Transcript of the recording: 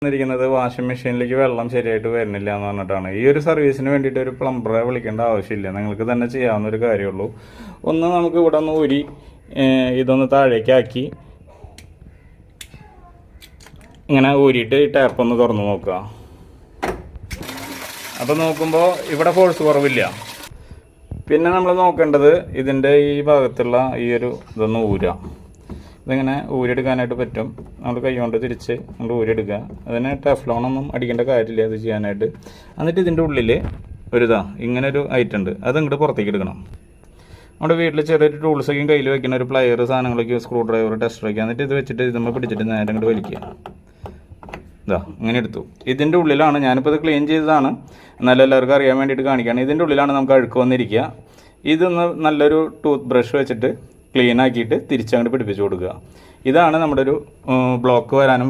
ിരിക്കുന്നത് washing മെഷീനിലേക്ക് വെള്ളം ശരിയായിട്ട് വരുന്നില്ല എന്ന് പറഞ്ഞിട്ടാണ്. ഈ ഒരു സർവീസിന് വേണ്ടിയിട്ട് ഒരു പ്ലംബറെ വിളിക്കേണ്ട ആവശ്യമില്ല, നിങ്ങൾക്ക് തന്നെ ചെയ്യാവുന്ന ഒരു കാര്യമുള്ളൂ. ഒന്ന് നമുക്ക് ഇവിടെ നിന്ന് ഊരി ഇതൊന്ന് താഴേക്കാക്കി ഇങ്ങനെ ഊരിയിട്ട് ഈ ടാപ്പ് ഒന്ന് തുറന്ന് നോക്കുക. അപ്പോൾ നോക്കുമ്പോൾ ഇവിടെ ഫോഴ്സ് കുറവില്ല. പിന്നെ നമ്മൾ നോക്കേണ്ടത് ഇതിൻ്റെ ഈ ഭാഗത്തുള്ള ഈ ഒരു ഇതൊന്ന് ഊരാം. ഇതിങ്ങനെ ഊരിയെടുക്കാനായിട്ട് പറ്റും. നമ്മൾ കൈ കൊണ്ട് തിരിച്ച് നമ്മൾ ഊരിയെടുക്കുക. അതിന് ടെഫ്ലോണൊന്നും അടിക്കേണ്ട കാര്യമില്ല ഇത് ചെയ്യാനായിട്ട്. എന്നിട്ട് ഇതിൻ്റെ ഉള്ളിൽ ഇങ്ങനെ ഒരു ഐറ്റം ഉണ്ട്, അത് ഇങ്ങോട്ട് പുറത്തേക്ക് എടുക്കണം. നമ്മുടെ വീട്ടിൽ ചെറിയൊരു ടൂൾസൊക്കെ കയ്യിൽ വെക്കുന്ന ഒരു പ്ലയർ സാധനങ്ങളൊക്കെ സ്ക്രൂ ഡ്രൈവർ ടെസ്റ്ററൊക്കെ, എന്നിട്ട് ഇത് വെച്ചിട്ട് ഇതുമ്പോൾ പിടിച്ചിട്ട് നേരെ ഇങ്ങോട്ട് വലിക്കുക. ഇങ്ങനെ എടുത്തു. ഇതിൻ്റെ ഉള്ളിലാണ്, ഞാനിപ്പോൾ ഇത് ക്ലീൻ ചെയ്തതാണ് എന്നാലും എല്ലാവർക്കും അറിയാൻ വേണ്ടിയിട്ട് കാണിക്കുകയാണ്. ഇതിൻ്റെ ഉള്ളിലാണ് നമുക്ക് അഴുക്ക് വന്നിരിക്കുക. ഇതൊന്ന് നല്ലൊരു ടൂത്ത് ബ്രഷ് വെച്ചിട്ട് ക്ലീൻ ആക്കിയിട്ട് തിരിച്ചങ്ങോട്ട് പിടിപ്പിച്ച് കൊടുക്കുക. ഇതാണ് നമ്മുടെ ഒരു ബ്ലോക്ക് വരാനും